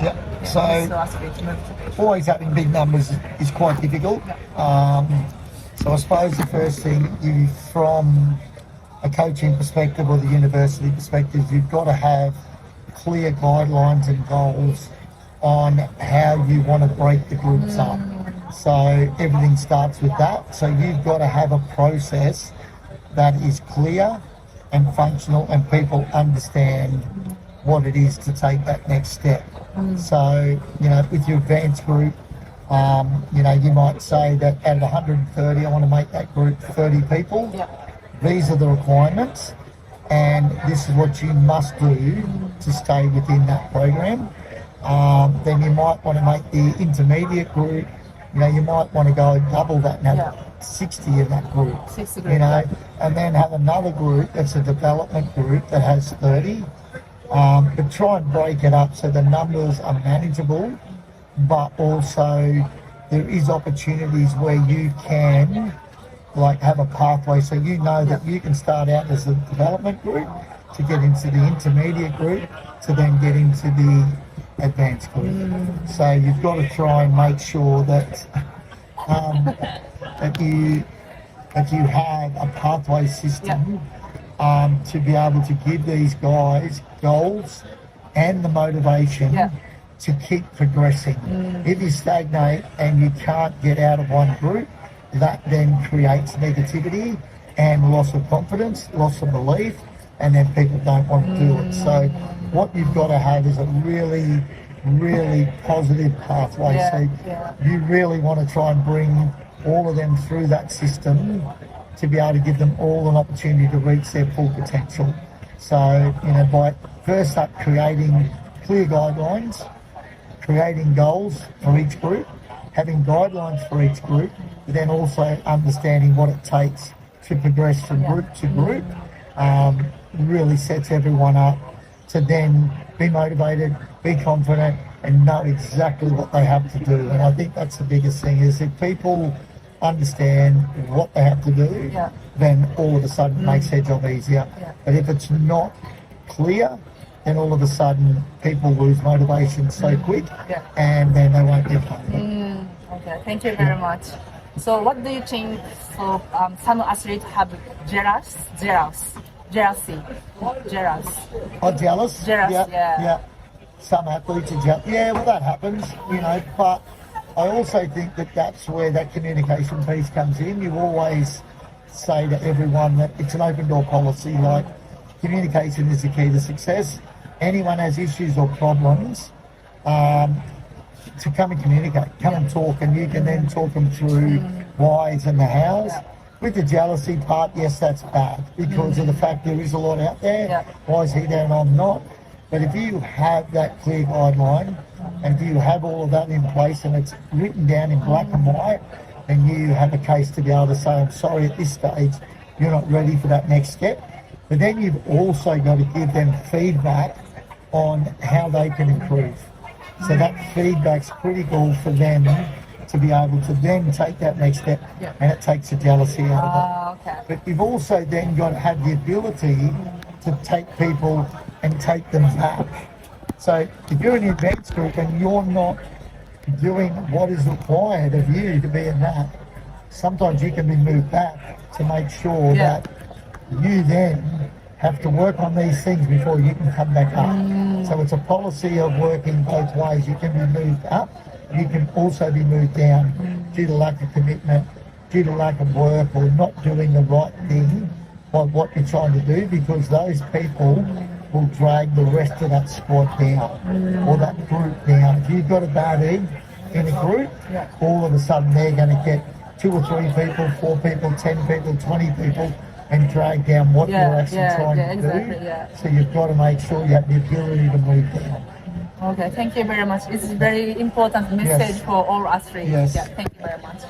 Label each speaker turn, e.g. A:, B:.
A: Yeah. So
B: athletes move to
A: always having big numbers is quite difficult. So I suppose the first thing you, from a coaching perspective or the university perspective, you've got to have clear guidelines and goals on how you want to break the groups up. So everything starts with that. So you've got to have a process that is clear and functional and people understand what it is to take that next step. So, with your advanced group, you might say that out of 130, I want to make that group 30 people. These are the requirements, and this is what you must do to stay within that program. Then you might want to make the intermediate group, you might want to go and double that and have 60 in that group,
B: 60
A: and then have another group that's a development group that has 30. But try and break it up so the numbers are manageable, but also there is opportunities where you can have a pathway, so that you can start out as a development group to get into the intermediate group to then get into the advanced group. So you've got to try and make sure that that you have a pathway system to be able to give these guys goals and the motivation to keep progressing. If you stagnate and you can't get out of one group, that then creates negativity and loss of confidence, loss of belief, and then people don't want to do it. So what you've got to have is a really, really positive pathway. So you really want to try and bring all of them through that system to be able to give them all an opportunity to reach their full potential. So, by first up creating clear guidelines, creating goals for each group, having guidelines for each group, but then also understanding what it takes to progress from group to group, really sets everyone up to then be motivated, be confident, and know exactly what they have to do. And I think that's the biggest thing, is if people understand what they have to do, then all of a sudden it makes their job easier. But if it's not clear, then all of a sudden people lose motivation so quick, and then they won't get going.
B: Okay, thank you very much. So what do you think for some athletes have jealousy?
A: Oh, jealous? Yeah. Some athletes are jealous. Yeah, well, that happens, but I also think that that's where that communication piece comes in. You always say to everyone that it's an open door policy, like communication is the key to success. Anyone has issues or problems, to come and communicate, come and talk, and you can then talk them through whys and the hows. With the jealousy part, yes, that's bad because of the fact there is a lot out there. Why is he there and I'm not? But if you have that clear guideline and if you have all of that in place and it's written down in black and white, then you have a case to be able to say, I'm sorry, at this stage, you're not ready for that next step. But then you've also got to give them feedback on how they can improve. So that feedback's critical for them to be able to then take that next step, and it takes the jealousy out of it. But you've also then got to have the ability to take people and take them back. So if you're in the advanced group and you're not doing what is required of you to be in that, sometimes you can be moved back to make sure that you then have to work on these things before you can come back up. So it's a policy of working both ways. You can be moved up, you can also be moved down due to lack of commitment, due to lack of work, or not doing the right thing by what you're trying to do, because those people will drag the rest of that squad down or that group down. If you've got a bad egg in a group, all of a sudden they're going to get 2 or 3 people, 4 people, 10 people, 20 people, and drag down what you're actually trying to do. So you've got to make sure you have the ability to move down.
B: Okay, thank you very much. It's a very important message for all athletes. Thank you very much.